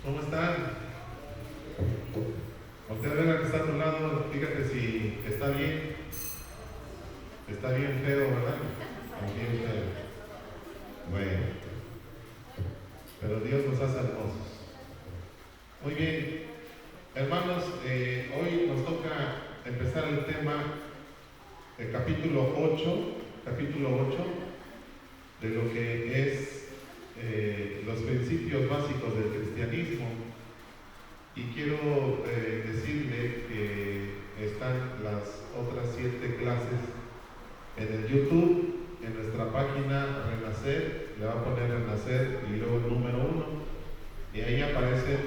¿Cómo están? Usted a ver al que está a tu lado, fíjate si está bien. Está bien feo, ¿verdad? Bien feo. Bueno, pero Dios nos hace hermosos. Muy bien, hermanos, hoy nos toca empezar el tema, el capítulo 8 de lo que es los principios básicos del cristianismo. Y quiero decirle que están las otras 7 clases en el YouTube, en nuestra página Renacer, le va a poner Renacer y luego el número 1, y ahí aparecen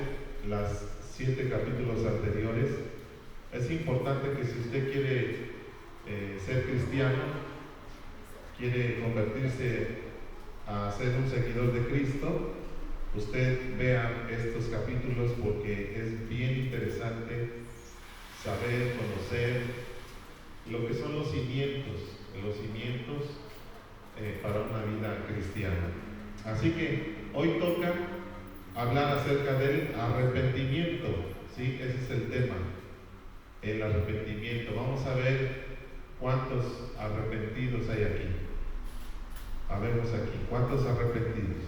las 7 capítulos anteriores. Es importante que si usted quiere ser cristiano, quiere convertirse a ser un seguidor de Cristo, usted vea estos capítulos porque es bien interesante saber, conocer lo que son los cimientos para una vida cristiana. Así que hoy toca hablar acerca del arrepentimiento, ¿sí? Ese es el tema, el arrepentimiento. Vamos a ver cuántos arrepentidos hay aquí. Habemos aquí, ¿cuántos arrepentidos?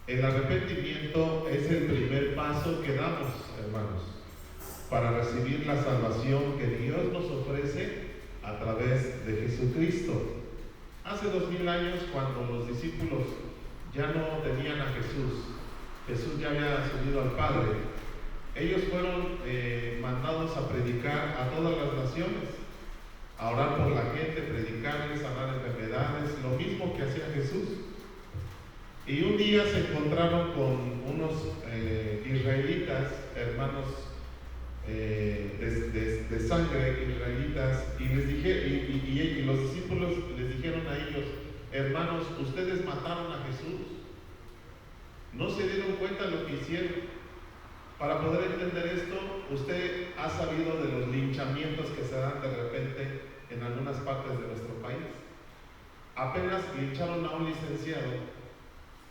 El arrepentimiento es el primer paso que damos, hermanos, para recibir la salvación que Dios nos ofrece a través de Jesucristo. Hace 2000 años, cuando los discípulos ya no tenían a Jesús ya había subido al Padre, ellos fueron mandados a predicar a todas las naciones, a orar por la gente, predicarles, sanar enfermedades, lo mismo que hacía Jesús. Y un día se encontraron con unos israelitas, hermanos de sangre, israelitas, y los discípulos les dijeron a ellos: hermanos, ustedes mataron a Jesús, no se dieron cuenta de lo que hicieron. Para poder entender esto, usted ha sabido de los linchamientos que se dan de repente en algunas partes de nuestro país. Apenas lincharon a un licenciado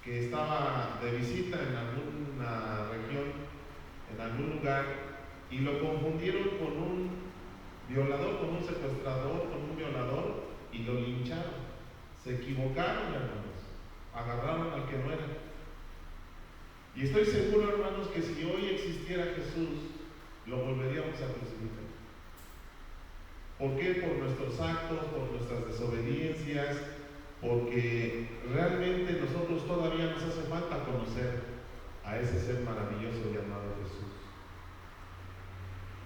que estaba de visita en alguna región, en algún lugar, y lo confundieron con un violador, con un secuestrador, con un violador, y lo lincharon. Se equivocaron, hermanos, agarraron al que no era. Y estoy seguro, hermanos, que si hoy existiera Jesús, lo volveríamos a crucificar. ¿Por qué? Por nuestros actos, por nuestras desobediencias, porque realmente nosotros todavía nos hace falta conocer a ese ser maravilloso llamado Jesús.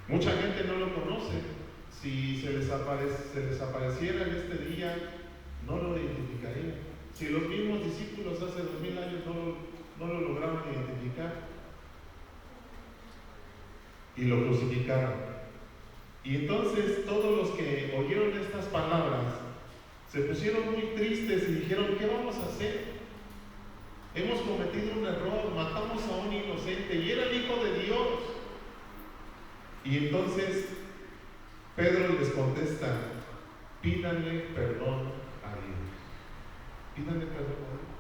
Mucha gente no lo conoce. Si se les apareciera en este día, no lo identificaría. Si los mismos discípulos hace 2000 años no lo lograron identificar, y lo crucificaron. Y entonces todos los que oyeron estas palabras se pusieron muy tristes y dijeron: ¿qué vamos a hacer? Hemos cometido un error, matamos a un inocente y era el Hijo de Dios. Y entonces Pedro les contesta: pídanle perdón a Dios. Pídanle perdón a Dios.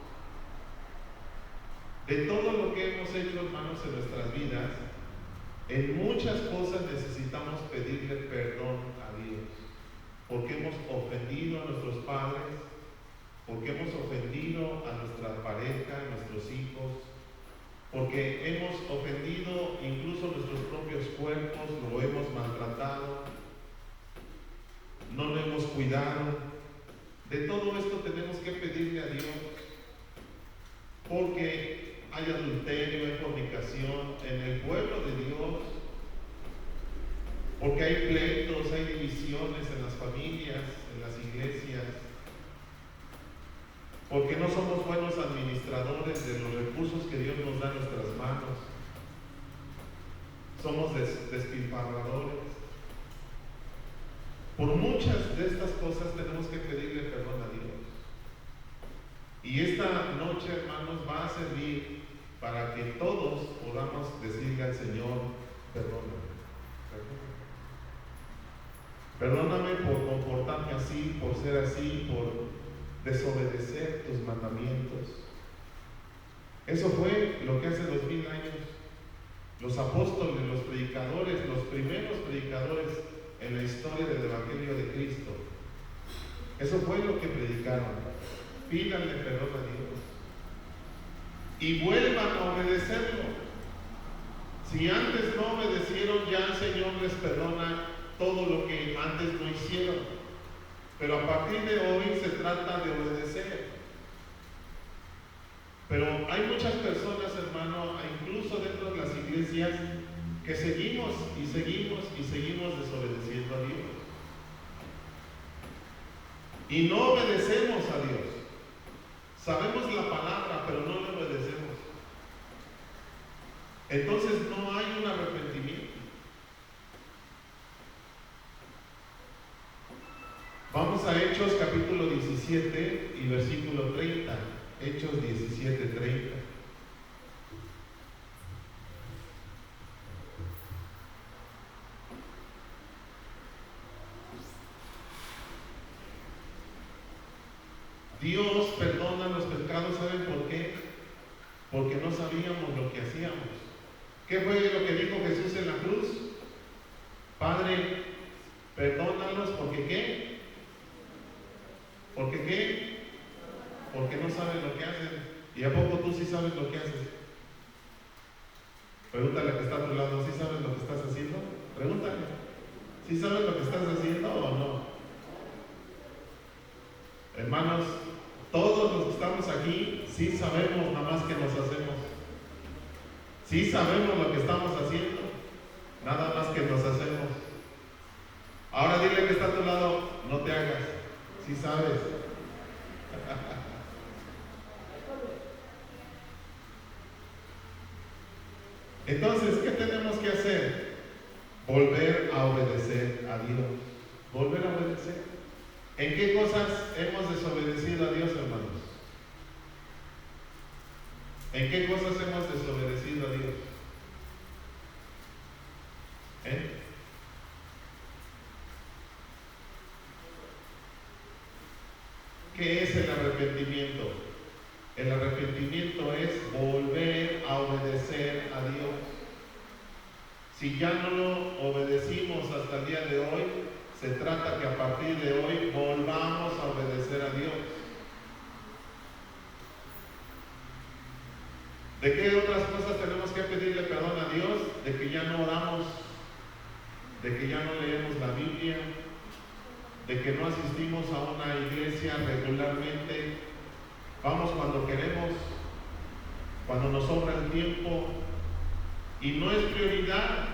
De todo lo que hemos hecho, hermanos, en nuestras vidas, en muchas cosas necesitamos pedirle perdón a Dios, porque hemos ofendido a nuestros padres, porque hemos ofendido a nuestra pareja, a nuestros hijos, porque hemos ofendido incluso nuestros propios cuerpos, lo hemos maltratado, no lo hemos cuidado. De todo esto tenemos que pedirle a Dios, porque hay adulterio, hay fornicación en el pueblo de Dios, porque hay pleitos, hay divisiones en las familias, en las iglesias, porque no somos buenos administradores de los recursos que Dios nos da en nuestras manos, somos despilfarradores. Por muchas de estas cosas tenemos que pedirle perdón a Dios. Y esta noche, hermanos, va a servir para que todos podamos decirle al Señor: perdóname, perdóname por comportarme así, por ser así, por desobedecer tus mandamientos. Eso fue lo que hace 2000 años los apóstoles, los predicadores, los primeros predicadores en la historia del Evangelio de Cristo. Eso fue lo que predicaron. Pídanle perdón a Dios y vuelvan a obedecerlo. Si antes no obedecieron, ya el Señor les perdona todo lo que antes no hicieron. Pero a partir de hoy se trata de obedecer. Pero hay muchas personas, hermano, incluso dentro de las iglesias, que seguimos desobedeciendo a Dios. Y no obedecemos a Dios. Sabemos la palabra, pero no le obedecemos. Entonces no hay un arrepentimiento. Vamos a Hechos capítulo 17 y versículo 30. Hechos 17, 30. Dios perdona los pecados, ¿saben por qué? Porque no sabíamos lo que hacíamos. ¿Qué fue lo que dijo Jesús en la cruz? Padre, perdónalos, ¿porque qué? ¿Porque qué? Porque no saben lo que hacen. ¿Y a poco tú sí sabes lo que haces? Pregúntale al que está a tu lado, ¿sí sabes lo que estás haciendo? Pregúntale, ¿sí sabes lo que estás haciendo o no? Hermanos, todos los que estamos aquí, sí sabemos nada más que nos hacemos. Sí sabemos lo que estamos haciendo, nada más que nos hacemos. Ahora dile que está a tu lado, no te hagas, sí sabes. Entonces, ¿qué tenemos que hacer? Volver a obedecer a Dios. Volver a obedecer. ¿En qué cosas hemos desobedecido a Dios, hermanos? ¿En qué cosas hemos desobedecido a Dios? ¿Qué es el arrepentimiento? El arrepentimiento es volver a obedecer a Dios. Si ya no lo obedecimos hasta el día de hoy, se trata que a partir de hoy volvamos a obedecer a Dios. ¿De qué otras cosas tenemos que pedirle perdón a Dios? De que ya no oramos, de que ya no leemos la Biblia, de que no asistimos a una iglesia regularmente. Vamos cuando queremos, cuando nos sobra el tiempo, y no es prioridad.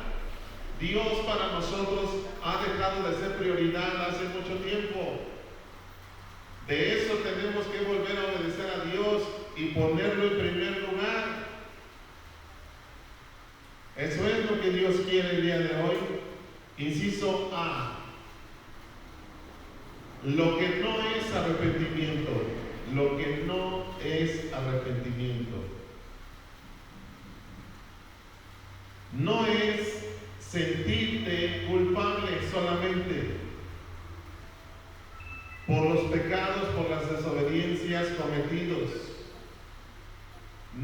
Dios para nosotros ha dejado de ser prioridad hace mucho tiempo. De eso tenemos que volver a obedecer a Dios y ponerlo en primer lugar. Eso es lo que Dios quiere el día de hoy. Inciso A. Lo que no es arrepentimiento. Lo que no es arrepentimiento. No es sentirte culpable solamente por los pecados, por las desobediencias cometidos.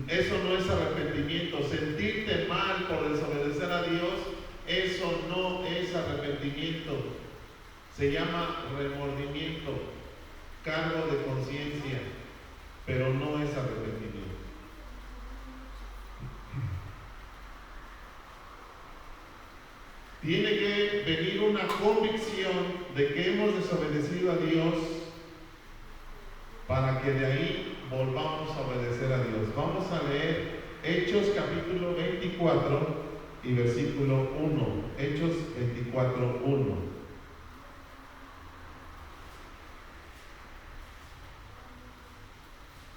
Eso no es arrepentimiento. Sentirte mal por desobedecer a Dios, eso no es arrepentimiento. Se llama remordimiento, cargo de conciencia, pero no es arrepentimiento. Tiene que venir una convicción de que hemos desobedecido a Dios para que de ahí volvamos a obedecer a Dios. Vamos a leer Hechos capítulo 24 y versículo 1. Hechos 24, 1.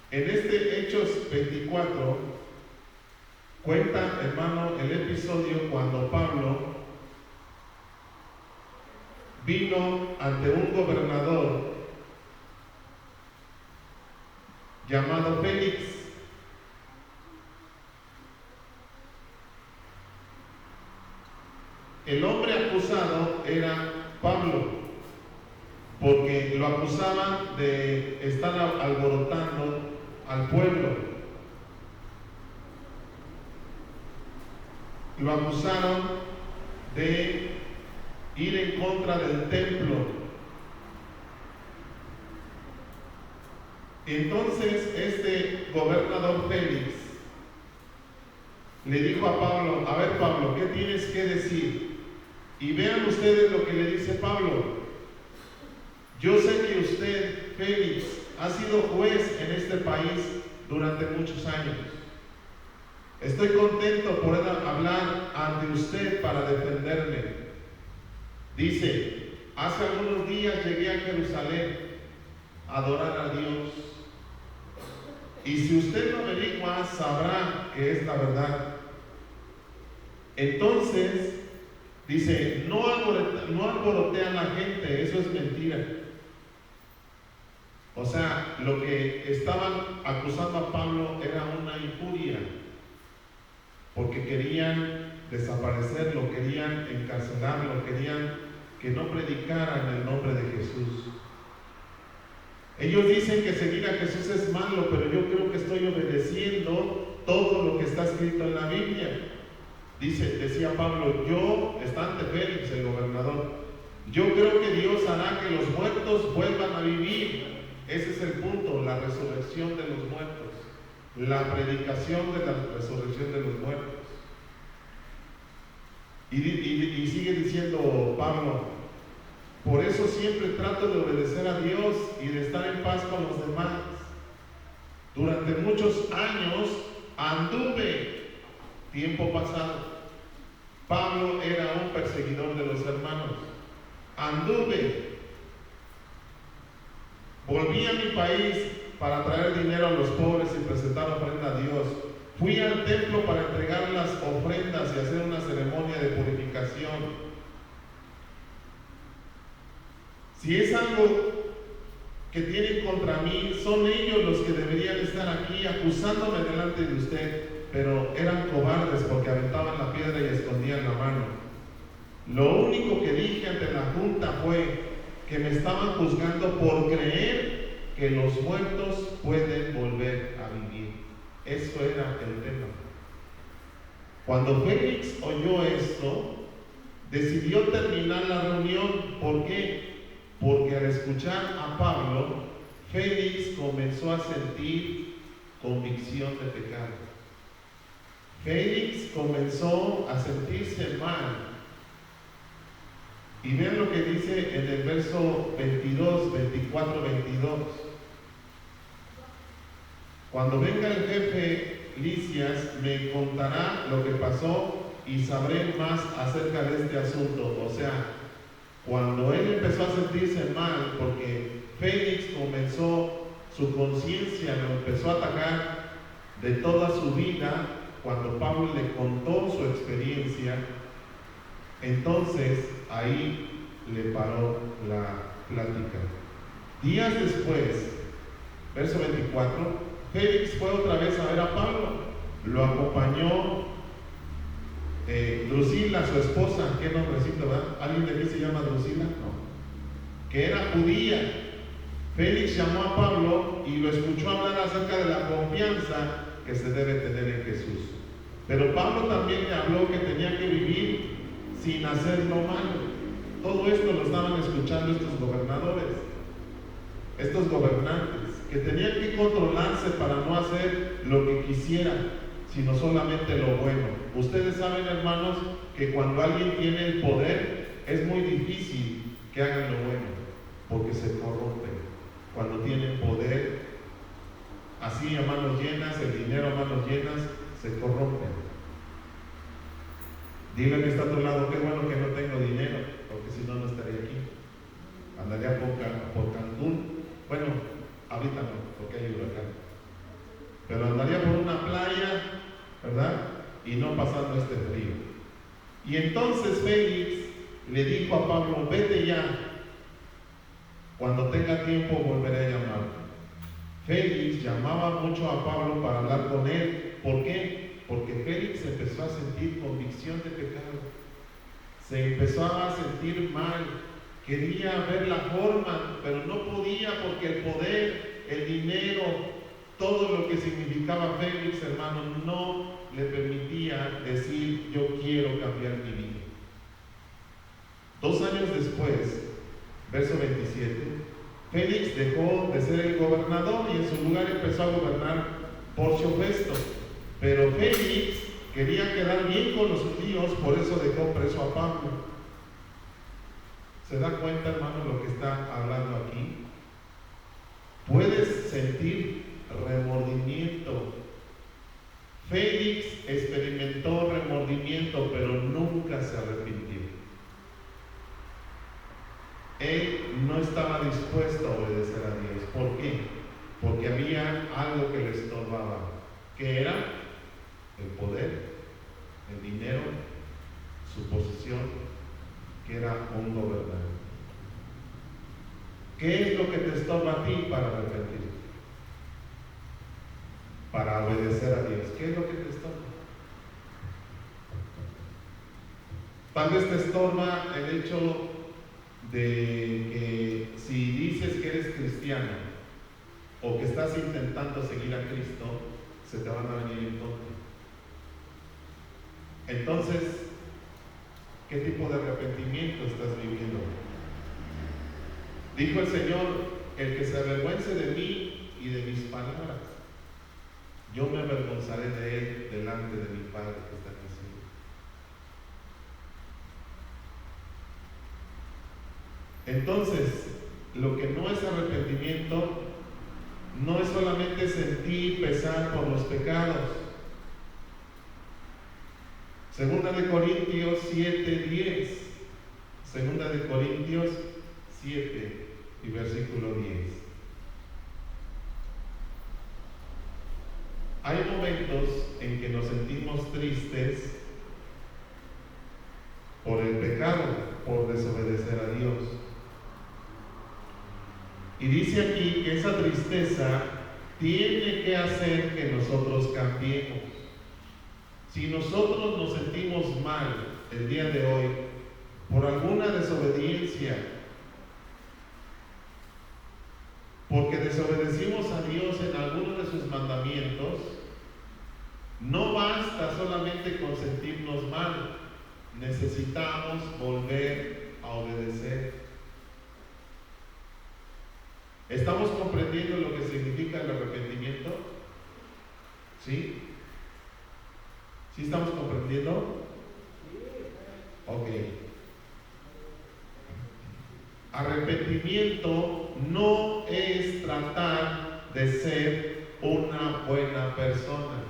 En este Hechos 24 cuenta, hermano, el episodio cuando Pablo vino ante un gobernador llamado Félix. El hombre acusado era Pablo, porque lo acusaban de estar alborotando al pueblo. lo acusaron de ir en contra del templo. Entonces este gobernador Félix le dijo a Pablo: a ver, Pablo, ¿qué tienes que decir? Y vean ustedes lo que le dice Pablo: yo sé que usted, Félix, ha sido juez en este país durante muchos años. Estoy contento por hablar ante usted para defenderme. Dice: hace algunos días llegué a Jerusalén a adorar a Dios. Y si usted lo averigua, sabrá que es la verdad. Entonces, dice, no alborotean a la gente, eso es mentira. O sea, lo que estaban acusando a Pablo era una injuria, porque querían desaparecerlo, querían encarcelarlo, querían que no predicara en el nombre de Jesús. Ellos dicen que seguir a Jesús es malo, pero yo creo que estoy obedeciendo todo lo que está escrito en la Biblia. Decía Pablo, yo, está ante Félix, el gobernador, yo creo que Dios hará que los muertos vuelvan a vivir. Ese es el punto, la resurrección de los muertos, la predicación de la resurrección de los muertos. Y sigue diciendo Pablo: por eso siempre trato de obedecer a Dios y de estar en paz con los demás. Durante muchos años anduve, tiempo pasado. Pablo era un perseguidor de los hermanos. Anduve. Volví a mi país para traer dinero a los pobres y presentar ofrenda a Dios. Fui al templo para entregar las ofrendas y hacer una ceremonia de purificación. Si es algo que tienen contra mí, son ellos los que deberían estar aquí acusándome delante de usted, pero eran cobardes porque aventaban la piedra y escondían la mano. Lo único que dije ante la junta fue que me estaban juzgando por creer que los muertos pueden volver a vivir. Eso era el tema. Cuando Félix oyó esto, decidió terminar la reunión. ¿Por qué? Porque al escuchar a Pablo, Félix comenzó a sentir convicción de pecado. Félix comenzó a sentirse mal. Y vean lo que dice en el verso 22, 24, 22. Cuando venga el jefe Lisias, me contará lo que pasó y sabré más acerca de este asunto. O sea, cuando él empezó a sentirse mal, porque Félix comenzó, su conciencia lo empezó a atacar de toda su vida, cuando Pablo le contó su experiencia, entonces ahí le paró la plática. Días después, verso 24, Félix fue otra vez a ver a Pablo. Lo acompañó Drusila, su esposa. ¿Qué nombrecito, verdad? ¿Alguien de aquí se llama Drusila? No. Que era judía. Félix llamó a Pablo y lo escuchó hablar acerca de la confianza que se debe tener en Jesús. Pero Pablo también le habló que tenía que vivir sin hacer lo malo. Todo esto lo estaban escuchando estos gobernadores, estos gobernantes, que tenían que controlarse para no hacer lo que quisieran, sino solamente lo bueno. Ustedes saben, hermanos, que cuando alguien tiene el poder, es muy difícil que hagan lo bueno, porque se corrompen. Cuando tienen poder, así a manos llenas, el dinero a manos llenas, se corrompen. Dile que está a tu lado: qué bueno que no tengo dinero, porque si no, no estaría aquí. Andaría por Cancún. Bueno, ahorita no, porque hay huracán. Pero andaría por una playa, ¿verdad? Y no pasando este frío. Y entonces Félix le dijo a Pablo: vete ya. Cuando tenga tiempo volveré a llamarte. Félix llamaba mucho a Pablo para hablar con él. ¿Por qué? Porque Félix empezó a sentir convicción de pecado. Se empezó a sentir mal. Quería ver la forma, pero no podía, porque el poder, el dinero, todo lo lo que significaba Félix, hermano, no le permitía decir: yo quiero cambiar mi vida. 2 años después, verso 27, Félix dejó de ser el gobernador y en su lugar empezó a gobernar Porcio Festo. Pero Félix quería quedar bien con los judíos, por eso dejó preso a Pablo. ¿Se da cuenta, hermano, lo que está hablando aquí? Puedes sentir remordimiento. Félix experimentó remordimiento, pero nunca se arrepintió. Él no estaba dispuesto a obedecer a Dios. ¿Por qué? Porque había algo que le estorbaba, que era el poder, el dinero, su posición, que era un gobernante. ¿Qué es lo que te estorba a ti para arrepentirte? Para obedecer a Dios. ¿Qué es lo que te estorba? Tal vez te estorba el hecho de que si dices que eres cristiano o que estás intentando seguir a Cristo, se te van a venir en contra. Entonces, ¿qué tipo de arrepentimiento estás viviendo? Dijo el Señor: el que se avergüence de mí y de mis palabras, yo me avergonzaré de él delante de mi Padre que está en el cielo. Entonces, lo que no es arrepentimiento no es solamente sentir pesar por los pecados. Segunda de Corintios 7:10. Segunda de Corintios 7 y versículo 10. Hay momentos en que nos sentimos tristes por el pecado, por desobedecer a Dios. Y dice aquí que esa tristeza tiene que hacer que nosotros cambiemos. Si nosotros nos sentimos mal el día de hoy por alguna desobediencia, porque desobedecimos a Dios en alguno de sus mandamientos, no basta solamente con sentirnos mal, necesitamos volver a obedecer. ¿Estamos comprendiendo lo que significa el arrepentimiento? ¿Sí? ¿Sí estamos comprendiendo? Ok. Arrepentimiento no es tratar de ser una buena persona.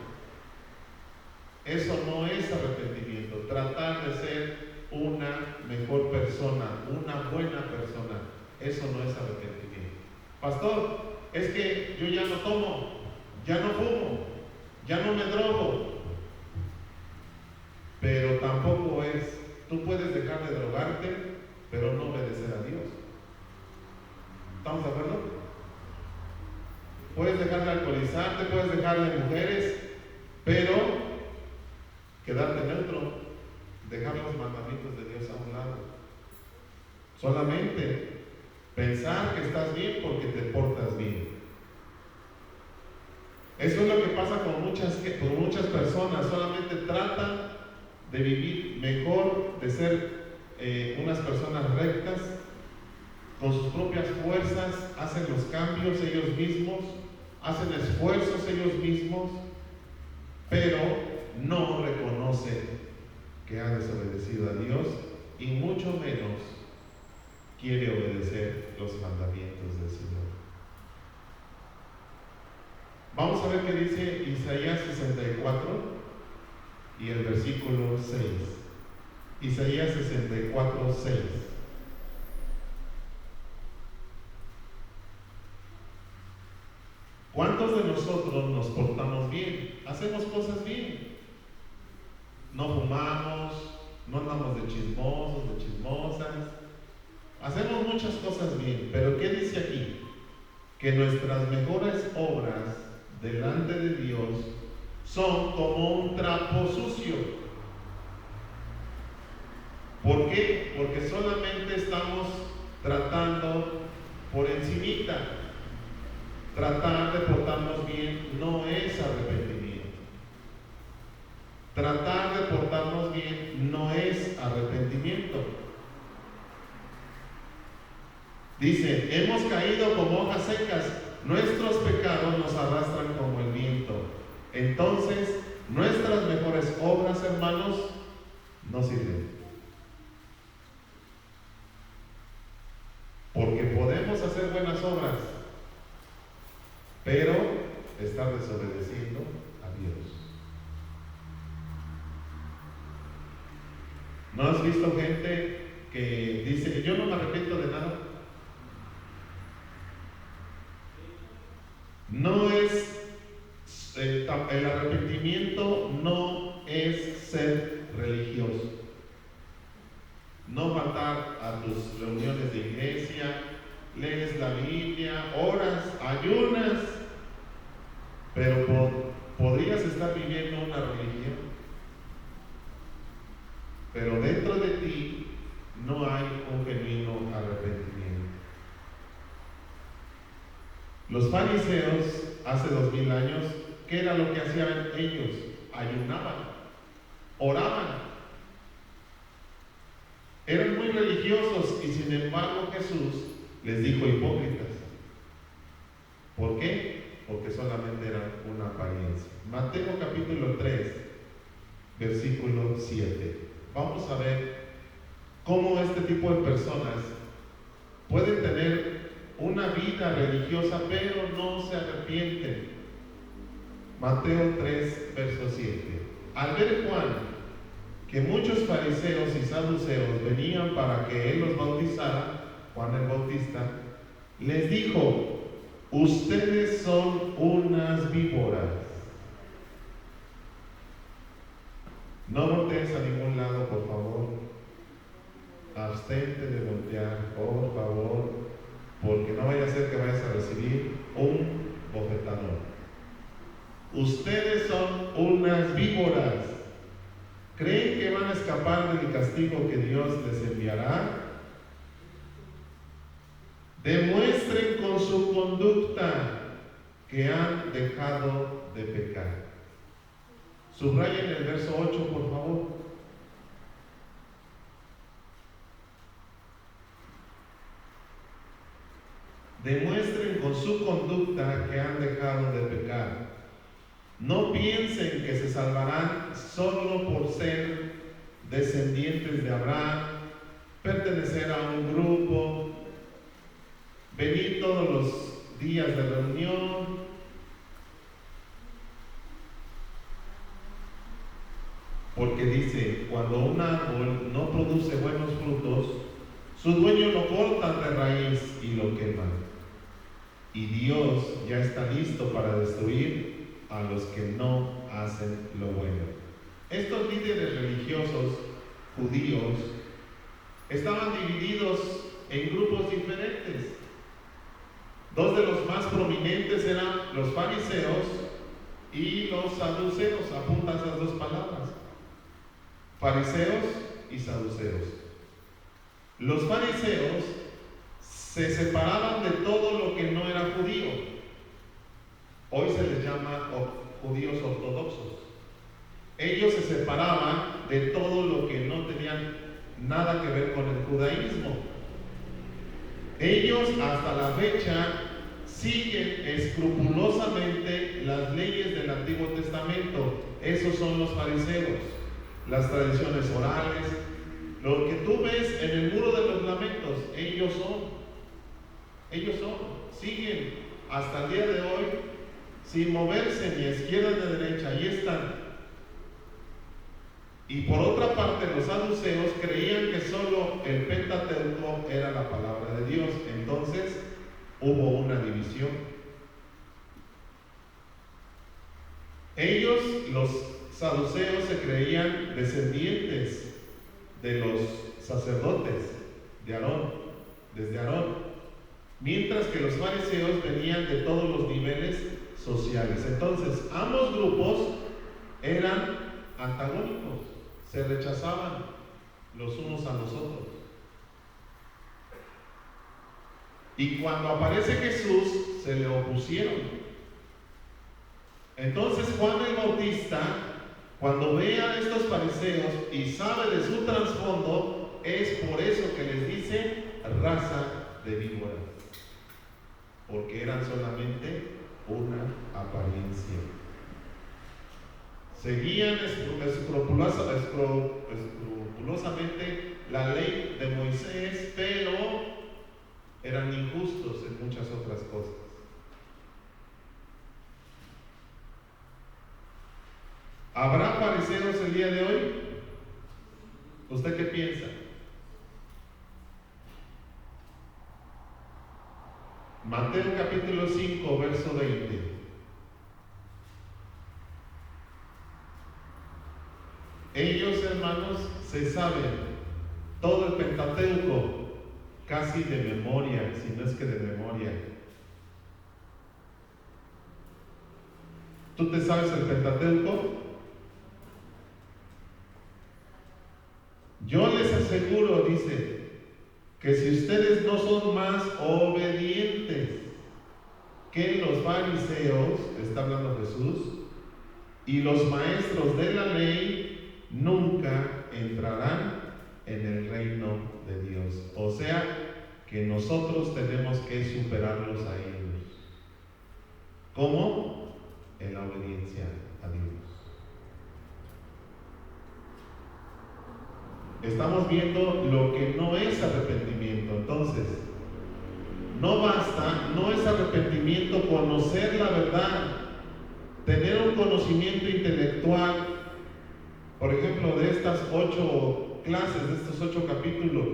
Eso no es arrepentimiento. Tratar de ser una mejor persona, una buena persona. Eso no es arrepentimiento. Pastor, es que yo ya no tomo, ya no fumo, ya no me drogo. Pero tampoco es, tú puedes dejar de drogarte, pero no obedecer a Dios. ¿Estamos de acuerdo? Puedes dejar de alcoholizarte, puedes dejar de mujeres, pero quedarte neutro, dejar los mandamientos de Dios a un lado. Solamente pensar que estás bien porque te portas bien. Eso es lo que pasa con muchas personas. Solamente tratan de vivir mejor, de ser unas personas rectas, con sus propias fuerzas, hacen los cambios ellos mismos, hacen esfuerzos ellos mismos, pero no reconocen que ha desobedecido a Dios y mucho menos quiere obedecer los mandamientos del Señor. Vamos a ver qué dice Isaías 64 y el versículo 6. Isaías 64, 6. ¿Cuántos de nosotros nos portamos bien? Hacemos cosas bien. No fumamos, no andamos de chismosos, de chismosas. Hacemos muchas cosas bien, pero ¿qué dice aquí? Que nuestras mejores obras delante de Dios son como un trapo sucio. ¿Por qué? Porque solamente estamos tratando por encimita, tratar de portarnos bien no es arrepentimiento. Tratar de portarnos bien no es arrepentimiento. Dice, hemos caído como hojas secas, nuestros pecados nos arrastran como el viento. Entonces, nuestras mejores obras, hermanos, no sirven. Porque podemos hacer buenas obras, pero estar desobedeciendo a Dios. ¿No has visto gente que dice, yo no me arrepiento de nada? No es, el arrepentimiento no es ser religioso. No faltar a tus reuniones de iglesia, lees la Biblia, oras, ayunas, pero podrías estar viviendo una religión. Pero dentro de ti no hay un genuino arrepentimiento. Los fariseos, hace 2000 años, ¿qué era lo que hacían ellos? Ayunaban, oraban. Eran muy religiosos y sin embargo Jesús les dijo hipócritas. ¿Por qué? Porque solamente eran una apariencia. Mateo capítulo 3, versículo 7. Vamos a ver cómo este tipo de personas pueden tener una vida religiosa pero no se arrepienten. Mateo 3, verso 7. Al ver Juan que muchos fariseos y saduceos venían para que él los bautizara, Juan el Bautista, les dijo, ustedes son unas víboras. No voltees a ningún lado, por favor. Abstente de voltear, por favor, porque no vaya a ser que vayas a recibir un bofetadón. Ustedes son unas víboras. ¿Creen que van a escapar del castigo que Dios les enviará? Demuestren con su conducta que han dejado de pecar. Subrayen el verso 8, por favor. Demuestren con su conducta que han dejado de pecar. No piensen que se salvarán solo por ser descendientes de Abraham, pertenecer a un grupo, venir todos los días de reunión, porque dice, cuando un árbol no produce buenos frutos, su dueño lo corta de raíz y lo quema. Y Dios ya está listo para destruir a los que no hacen lo bueno. Estos líderes religiosos judíos estaban divididos en grupos diferentes. Dos de los más prominentes eran los fariseos y los saduceos. Apunta esas dos palabras: fariseos y saduceos. Los fariseos se separaban de todo lo que no era judío. Hoy se les llama judíos ortodoxos. Ellos se separaban de todo lo que no tenían nada que ver con el judaísmo. Ellos hasta la fecha siguen escrupulosamente las leyes del Antiguo Testamento. Esos son los fariseos. Las tradiciones orales, lo que tú ves en el muro de los lamentos, ellos son, siguen hasta el día de hoy sin moverse ni a izquierda ni a derecha, ahí están. Y por otra parte, los saduceos creían que solo el Pentateuco era la palabra de Dios. Entonces hubo una división. Ellos, los saduceos, se creían descendientes de los sacerdotes de Aarón, desde Aarón, mientras que los fariseos venían de todos los niveles sociales. Entonces, ambos grupos eran antagónicos, se rechazaban los unos a los otros. Y cuando aparece Jesús, se le opusieron. Entonces Juan el Bautista, cuando ve a estos fariseos y sabe de su trasfondo, es por eso que les dice raza de víboras, porque eran solamente una apariencia. Seguían escrupulosamente la ley de Moisés, pero eran injustos en muchas otras cosas. ¿Habrá fariseos el día de hoy? ¿Usted qué piensa? Mateo capítulo 5, verso 20. Ellos, hermanos, se saben todo el Pentateuco, casi de memoria, si no es que de memoria. ¿Tú te sabes el Pentateuco? Yo les aseguro, dice, que si ustedes no son más obedientes que los fariseos, está hablando Jesús, y los maestros de la ley, nunca entrarán en el reino de Dios. O sea, que nosotros tenemos que superarlos a ellos. ¿Cómo? En la obediencia a Dios. Estamos viendo lo que no es arrepentimiento. Entonces, no basta, no es arrepentimiento conocer la verdad, tener un conocimiento intelectual, por ejemplo, de estas 8 clases, de estos 8 capítulos,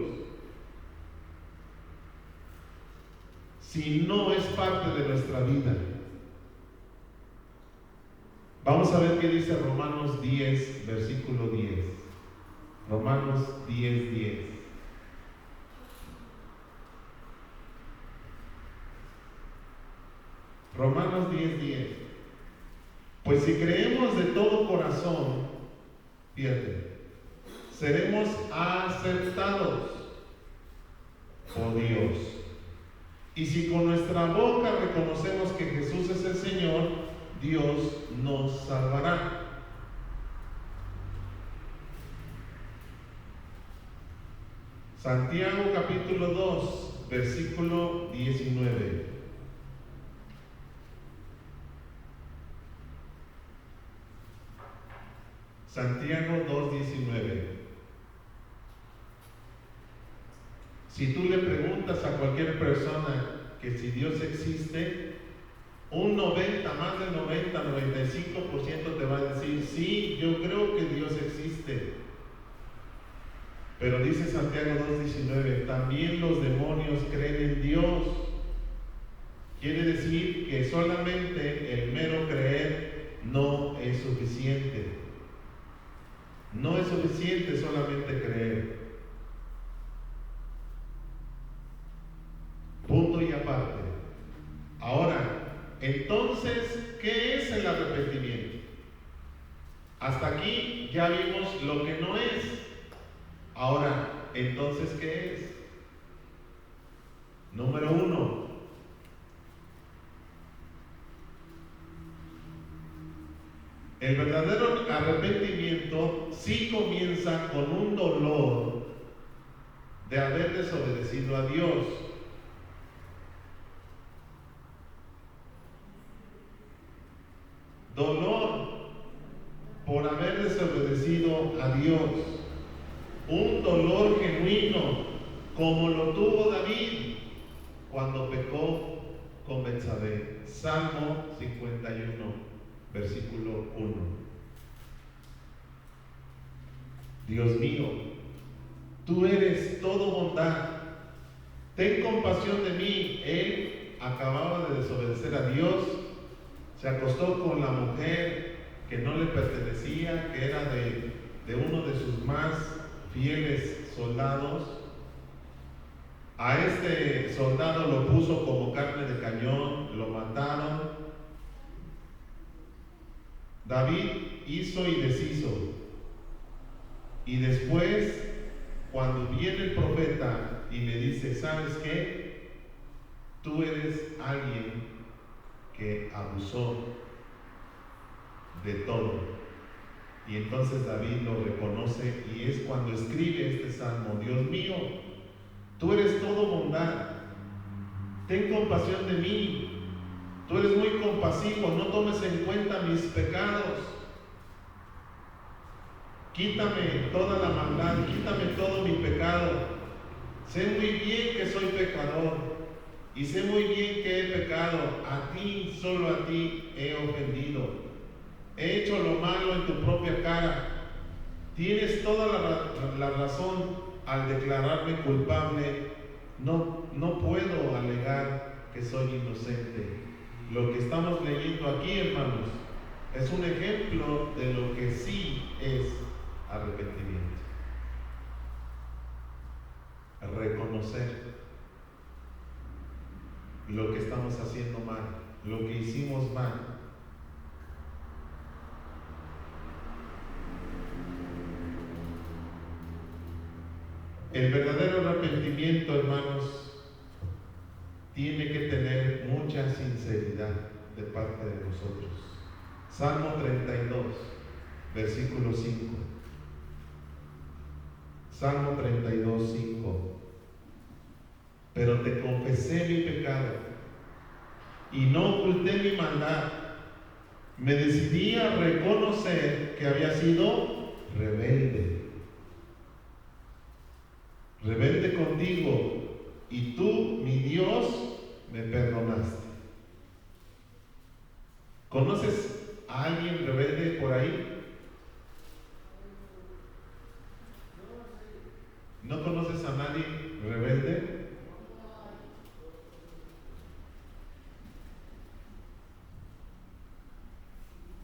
si no es parte de nuestra vida. Vamos a ver qué dice Romanos 10, versículo 10. Romanos 10, 10. Romanos 10, 10. Pues si creemos de todo corazón, fíjate, seremos aceptados por Dios. Y si con nuestra boca reconocemos que Jesús es el Señor, Dios nos salvará. Santiago capítulo 2, versículo 19. Santiago 2, 19. Si tú le preguntas a cualquier persona que si Dios existe, un 90, más del 90, 95% te va a decir, sí, yo creo que Dios existe. Pero dice Santiago 2:19, también los demonios creen en Dios. Quiere decir que solamente el mero creer no es suficiente. No es suficiente solamente creer. Punto y aparte. Ahora, entonces, ¿qué es el arrepentimiento? Hasta aquí ya vimos lo que no es. Ahora, entonces, ¿qué es? Número 1. El verdadero arrepentimiento sí comienza con un dolor de haber desobedecido a Dios. Dolor por haber desobedecido a Dios. Un dolor genuino, como lo tuvo David cuando pecó con Betsabé. Salmo 51, versículo 1. Dios mío, tú eres todo bondad. Ten compasión de mí. Él acababa de desobedecer a Dios. Se acostó con la mujer que no le pertenecía, que era de uno de sus más fieles soldados. A este soldado lo puso como carne de cañón, lo mataron. David hizo y deshizo. Y después, cuando viene el profeta y le dice, ¿sabes qué? Tú eres alguien que abusó de todo. Y entonces David lo reconoce y es cuando escribe este salmo: Dios mío, tú eres todo bondad, ten compasión de mí, tú eres muy compasivo, no tomes en cuenta mis pecados, quítame toda la maldad, quítame todo mi pecado. Sé muy bien que soy pecador y sé muy bien que he pecado, a ti, solo a ti he ofendido. He hecho lo malo en tu propia cara. Tienes toda la razón al declararme culpable. No puedo alegar que soy inocente. Lo que estamos leyendo aquí, hermanos, es un ejemplo de lo que sí es arrepentimiento. Reconocer lo que estamos haciendo mal, lo que hicimos mal. El verdadero arrepentimiento, hermanos, tiene que tener mucha sinceridad de parte de nosotros. Salmo 32, versículo 5. Salmo 32, 5. Pero te confesé mi pecado y no oculté mi maldad. Me decidí a reconocer que había sido rebelde contigo, y tú, mi Dios, me perdonaste. ¿Conoces a alguien rebelde por ahí? ¿No conoces a nadie rebelde?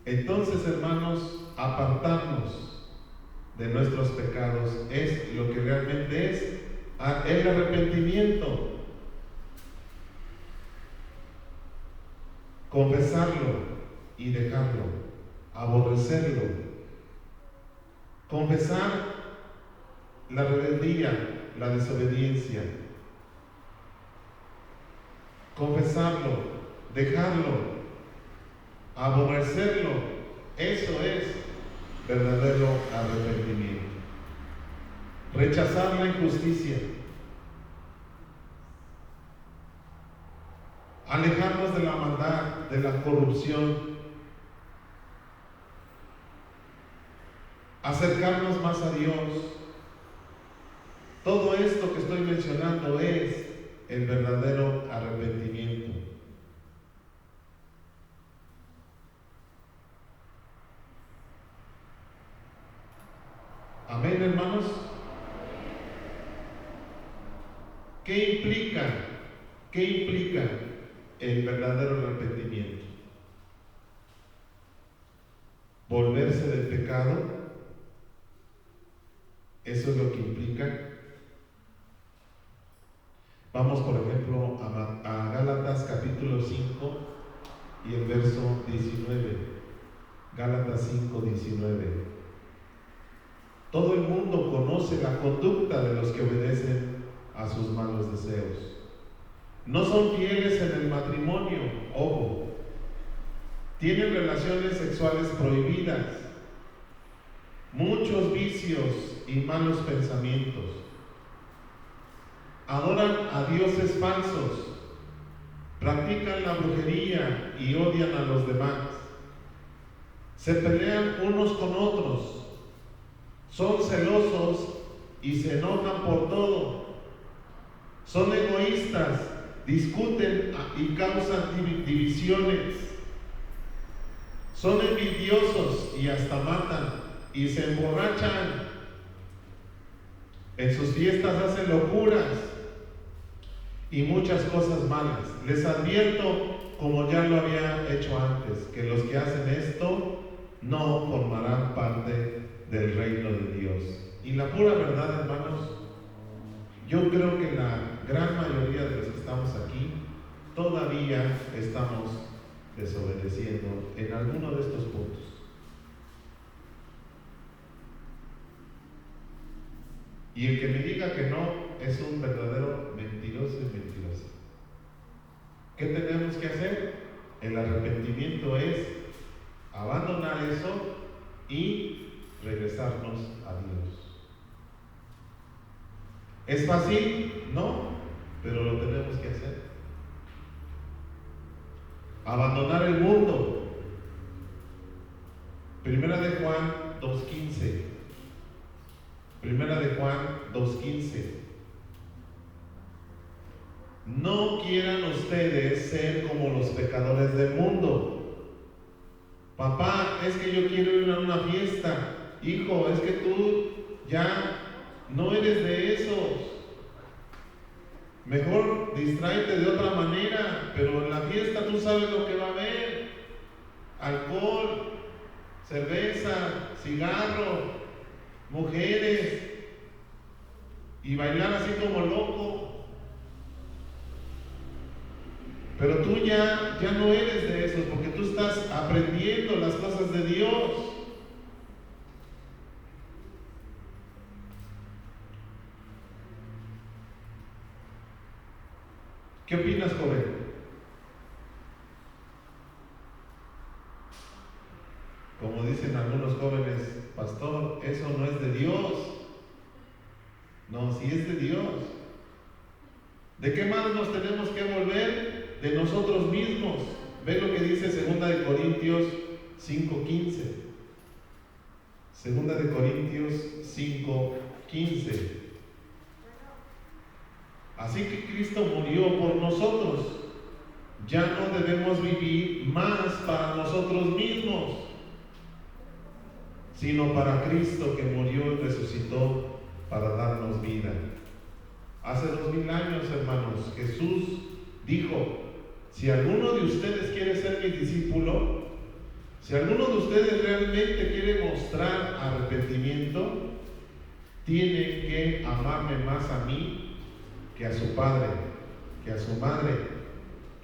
Entonces, hermanos, apartarnos de nuestros pecados es lo que realmente es el arrepentimiento. Confesarlo y dejarlo, aborrecerlo. Confesar la rebeldía, la desobediencia. Confesarlo, dejarlo, aborrecerlo. Eso es verdadero arrepentimiento. Rechazar la injusticia, alejarnos de la maldad, de la corrupción, acercarnos más a Dios. Todo esto que estoy mencionando es el verdadero arrepentimiento. Amén, hermanos. ¿Qué implica el verdadero arrepentimiento? Volverse del pecado. Eso es lo que implica. Vamos, por ejemplo, a Gálatas capítulo 5 y el verso 19. Gálatas 5, 19. Todo el mundo conoce la conducta de los que obedecen a sus malos deseos. No son fieles en el matrimonio, ojo. Tienen relaciones sexuales prohibidas, muchos vicios y malos pensamientos. Adoran a dioses falsos, practican la brujería y odian a los demás. Se pelean unos con otros, son celosos y se enojan por todo. Son egoístas, discuten y causan divisiones. Son envidiosos y hasta matan y se emborrachan. En sus fiestas hacen locuras y muchas cosas malas. Les advierto, como ya lo había hecho antes, que los que hacen esto no formarán parte del reino de Dios. Y la pura verdad, hermanos, yo creo que la gran mayoría de los que estamos aquí todavía estamos desobedeciendo en alguno de estos puntos. Y el que me diga que no es un verdadero mentiroso y mentiroso. ¿Qué tenemos que hacer? El arrepentimiento es abandonar eso y regresarnos a Dios. ¿Es fácil? No, pero lo tenemos que hacer. Abandonar el mundo. Primera de Juan 2:15. Primera de Juan 2:15. No quieran ustedes ser como los pecadores del mundo. Papá, es que yo quiero ir a una fiesta. Hijo, es que tú ya no eres de esos. Mejor distráete de otra manera, pero en la fiesta tú sabes lo que va a haber: alcohol, cerveza, cigarro, mujeres, y bailar así como loco. Pero tú ya no eres de esos, porque tú estás aprendiendo las cosas de Dios. ¿Qué opinas, joven? Como dicen algunos jóvenes: pastor, eso no es de Dios. No, sí es de Dios. ¿De qué más nos tenemos que volver? De nosotros mismos. Ve lo que dice 2 Corintios 5:15. 2 Corintios 5:15. Así que Cristo murió por nosotros. Ya no debemos vivir más para nosotros mismos, sino para Cristo, que murió y resucitó para darnos vida. Hace 2000 años, hermanos, Jesús dijo: si alguno de ustedes quiere ser mi discípulo, si alguno de ustedes realmente quiere mostrar arrepentimiento, tiene que amarme más a mí que a su padre, que a su madre,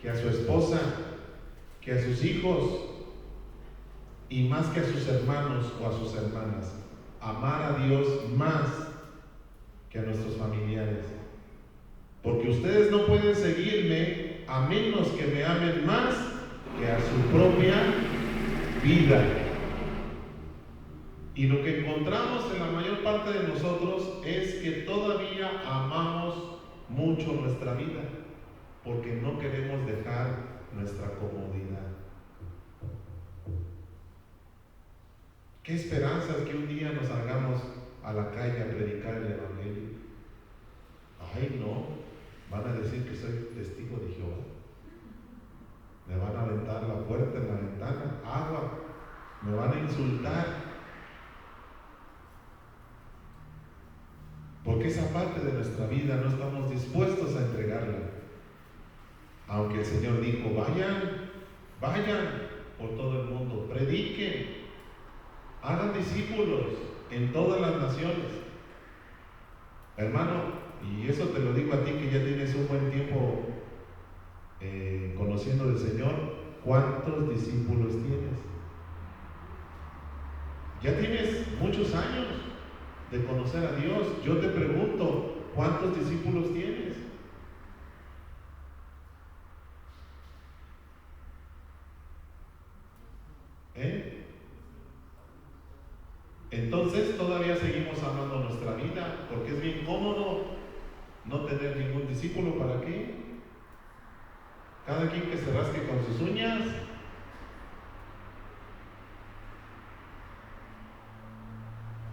que a su esposa, que a sus hijos, y más que a sus hermanos o a sus hermanas. Amar a Dios más que a nuestros familiares. Porque ustedes no pueden seguirme a menos que me amen más que a su propia vida. Y lo que encontramos en la mayor parte de nosotros es que todavía amamos mucho nuestra vida, porque no queremos dejar nuestra comodidad. Qué esperanzas que un día nos salgamos a la calle a predicar el Evangelio. Ay, no, van a decir que soy testigo de Jehová. Me van a aventar la puerta en la ventana, agua, me van a insultar. Porque esa parte de nuestra vida no estamos dispuestos a entregarla. Aunque el Señor dijo: vayan por todo el mundo, prediquen, hagan discípulos en todas las naciones. Hermano, y eso te lo digo a ti que ya tienes un buen tiempo conociendo del Señor, ¿cuántos discípulos tienes? Ya tienes muchos años de conocer a Dios. Yo te pregunto, ¿cuántos discípulos tienes? Entonces todavía seguimos amando nuestra vida, porque es bien cómodo no tener ningún discípulo. ¿Para qué? Cada quien que se rasque con sus uñas.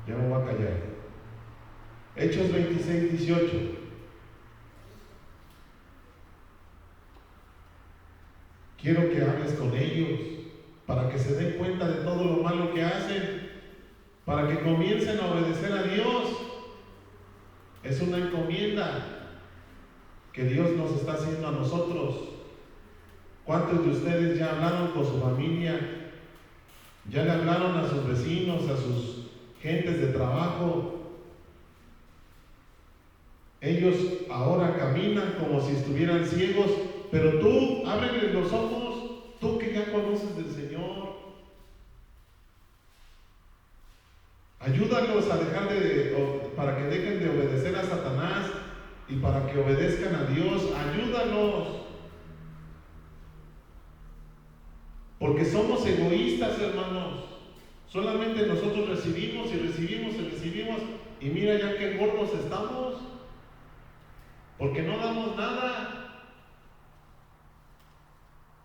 Ya me voy a callar. Hechos 26:18. Quiero que hables con ellos para que se den cuenta de todo lo malo que hacen, para que comiencen a obedecer a Dios. Es una encomienda que Dios nos está haciendo a nosotros. ¿Cuántos de ustedes ya hablaron con su familia? ¿Ya le hablaron a sus vecinos, a sus gentes de trabajo? Ellos ahora caminan como si estuvieran ciegos, pero tú ábreles los ojos, tú que ya conoces del Señor. Ayúdalos a para que dejen de obedecer a Satanás y para que obedezcan a Dios. Ayúdalos. Porque somos egoístas, hermanos. Solamente nosotros recibimos y recibimos y recibimos. Y mira ya qué gordos estamos. Porque no damos nada.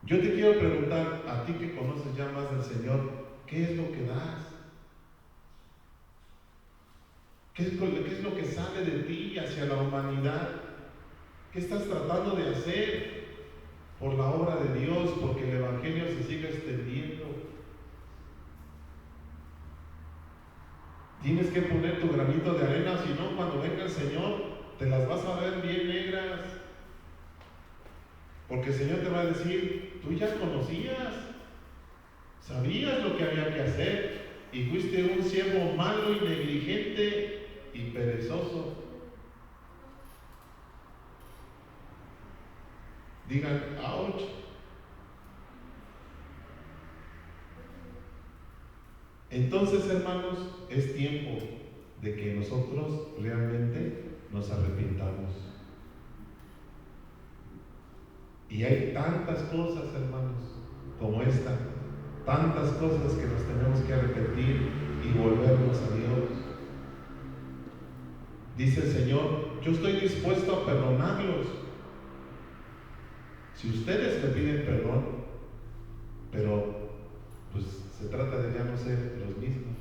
Yo te quiero preguntar, a ti que conoces ya más del Señor, ¿qué es lo que das? ¿Qué es lo que sale de ti hacia la humanidad? ¿Qué estás tratando de hacer por la obra de Dios, porque el Evangelio se siga extendiendo? Tienes que poner tu granito de arena, si no, cuando venga el Señor, te las vas a ver bien negras. Porque el Señor te va a decir, tú ya conocías, sabías lo que había que hacer, y fuiste un siervo malo y negligente y perezoso. Digan, ouch. Entonces, hermanos, es tiempo de que nosotros realmente nos arrepintamos. Y hay tantas cosas, hermanos, como esta, tantas cosas que nos tenemos que arrepentir y volvernos a Dios. Dice el Señor, yo estoy dispuesto a perdonarlos. Si ustedes me piden perdón, pero pues se trata de ya no ser los mismos.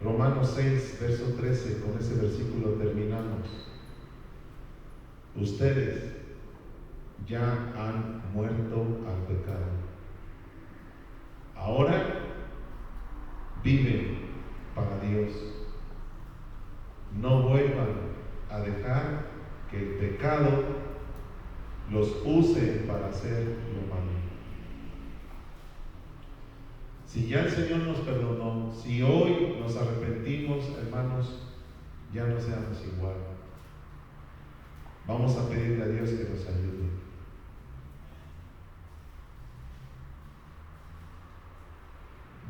Romanos 6, verso 13, con ese versículo terminamos. Ustedes ya han muerto al pecado. Ahora viven para Dios. No vuelvan a dejar que el pecado los use para hacer lo malo. Si ya el Señor nos perdonó, si hoy nos arrepentimos, hermanos, ya no seamos igual. Vamos a pedirle a Dios que nos ayude.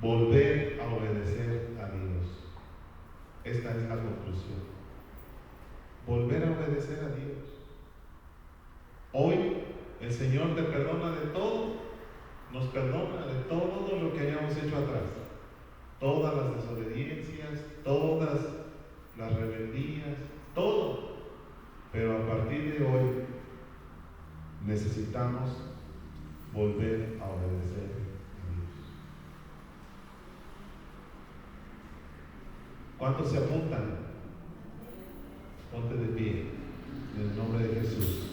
Volver a obedecer a Dios. Esta es la conclusión. Volver a obedecer a Dios. Hoy el Señor te perdona de todo, nos perdona de todo lo que hayamos hecho atrás. Todas las desobediencias, todas las rebeldías, todo. Pero a partir de hoy necesitamos volver a obedecer a Dios. ¿Cuántos se apuntan? Ponte de pie, en el nombre de Jesús.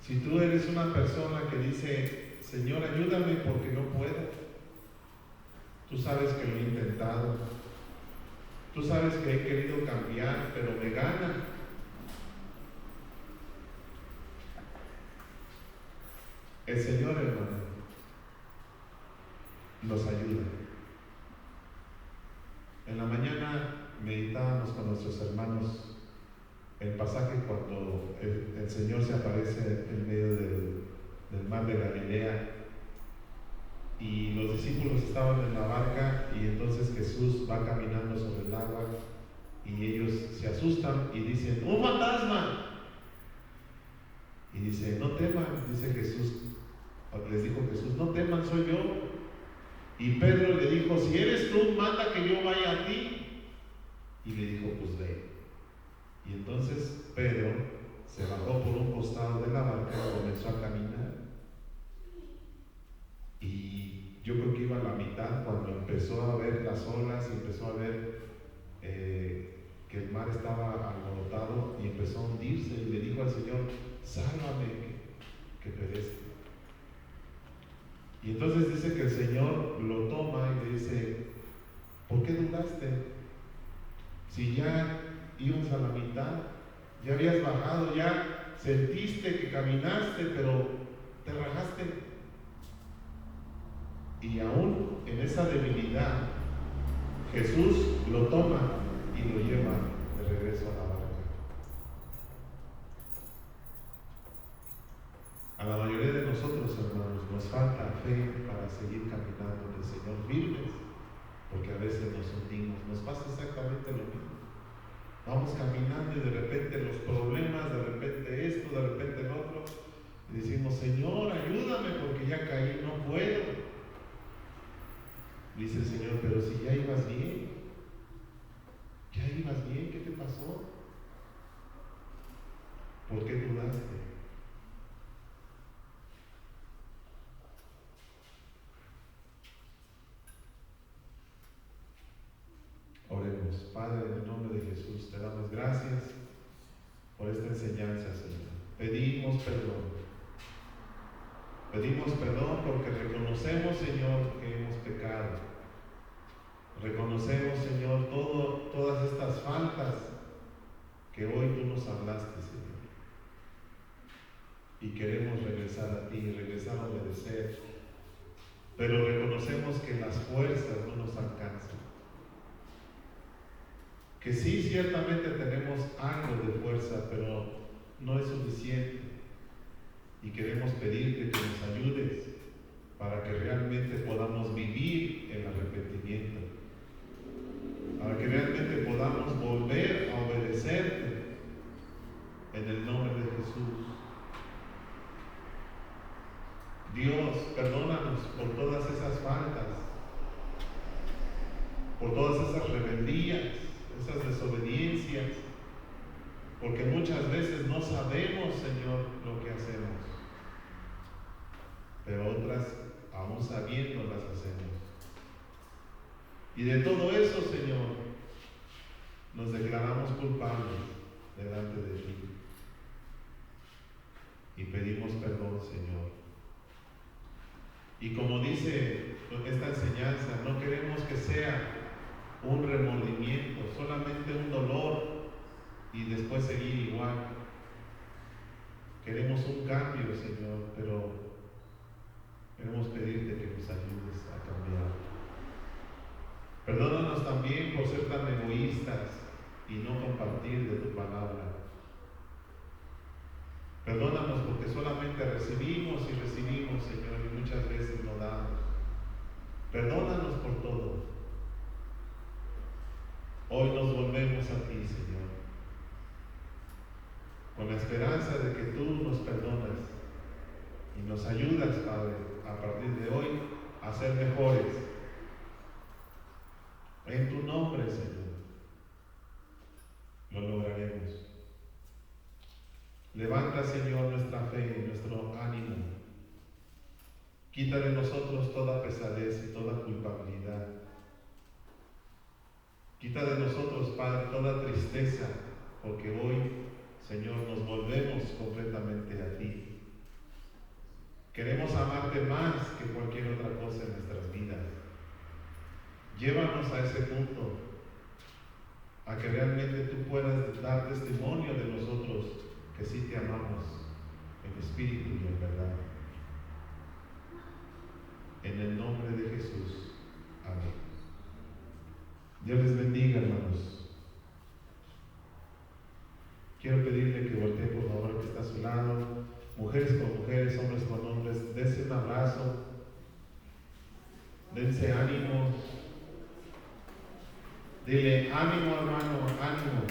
Si tú eres una persona que dice, Señor, ayúdame porque no puedo. Tú sabes que lo he intentado. Tú sabes que he querido cambiar, pero me gana. El Señor, hermano, nos ayuda. En la mañana meditábamos con nuestros hermanos el pasaje cuando el Señor se aparece en medio del mar de Galilea y los discípulos estaban en la barca y entonces Jesús va caminando sobre el agua y ellos se asustan y dicen, ¡un fantasma! Y dice, no teman, dice Jesús, les dijo Jesús, no teman, soy yo. Y Pedro le dijo, si eres tú, manda que yo vaya a ti. Y le dijo, pues ve. Y entonces Pedro se bajó por un costado de la barca y comenzó a caminar. Y yo creo que iba a la mitad cuando empezó a ver las olas y empezó a ver que el mar estaba alborotado y empezó a hundirse. Y le dijo al Señor, sálvame, que perezco. Y entonces dice que el Señor lo toma y le dice, ¿por qué dudaste? Si ya íbamos a la mitad, ya habías bajado, ya sentiste que caminaste, pero te rajaste. Y aún en esa debilidad, Jesús lo toma y lo lleva de regreso a la barca. A la mayoría de nosotros, hermanos, nos falta fe para seguir caminando en el Señor firmes. porque a veces nos hundimos. Nos pasa exactamente lo mismo. Vamos caminando y de repente los problemas, de repente esto, de repente el otro, y decimos, Señor, ayúdame porque ya caí, no puedo. Dice el Señor, pero si ya ibas bien, ¿qué te pasó? ¿Por qué dudaste? Oremos. Padre, en el nombre de Jesús, te damos gracias por esta enseñanza, Señor. Pedimos perdón. Pedimos perdón porque reconocemos, Señor, que hemos pecado. Reconocemos, Señor, todas estas faltas que hoy tú nos hablaste, Señor. Y queremos regresar a ti, regresar a obedecer. Pero reconocemos que las fuerzas no nos alcanzan. Que sí, ciertamente tenemos algo de fuerza, pero no es suficiente. Y queremos pedirte que nos ayudes para que realmente podamos vivir el arrepentimiento, para que realmente podamos volver a obedecerte en el nombre de Jesús. Dios, perdónanos por todas esas faltas, por todas esas rebeldías, esas desobediencias, porque muchas veces no sabemos, Señor, lo que hacemos, pero otras, aún sabiendo, las hacemos. Y de todo eso, Señor, nos declaramos culpables delante de ti y pedimos perdón, Señor. Y como dice esta enseñanza, no queremos que sea un remordimiento, solamente un dolor y después seguir igual. Queremos un cambio, Señor, pero queremos pedirte que nos ayudes a cambiar. Perdónanos también por ser tan egoístas y no compartir de tu palabra. Perdónanos porque solamente recibimos y recibimos, Señor, y muchas veces no damos. Perdónanos por todo. Hoy nos volvemos a ti, Señor, con la esperanza de que tú nos perdonas y nos ayudas, Padre, a partir de hoy a ser mejores. En tu nombre, Señor, lo lograremos. Levanta, Señor, nuestra fe, nuestro ánimo. Quita de nosotros toda pesadez y toda culpabilidad. Quita de nosotros, Padre, toda tristeza, porque hoy, Señor, nos volvemos completamente a ti. Queremos amarte más que cualquier otra cosa en nuestras vidas. Llévanos a ese punto, a que realmente tú puedas dar testimonio de nosotros que sí te amamos en espíritu y en verdad. En el nombre de Jesús. Amén. Dios les bendiga, hermanos. Quiero pedirle que voltee por favor al que está a su lado. Mujeres con mujeres, hombres con hombres, dense un abrazo. Dense ánimo. Dile, ánimo, hermano, ánimo.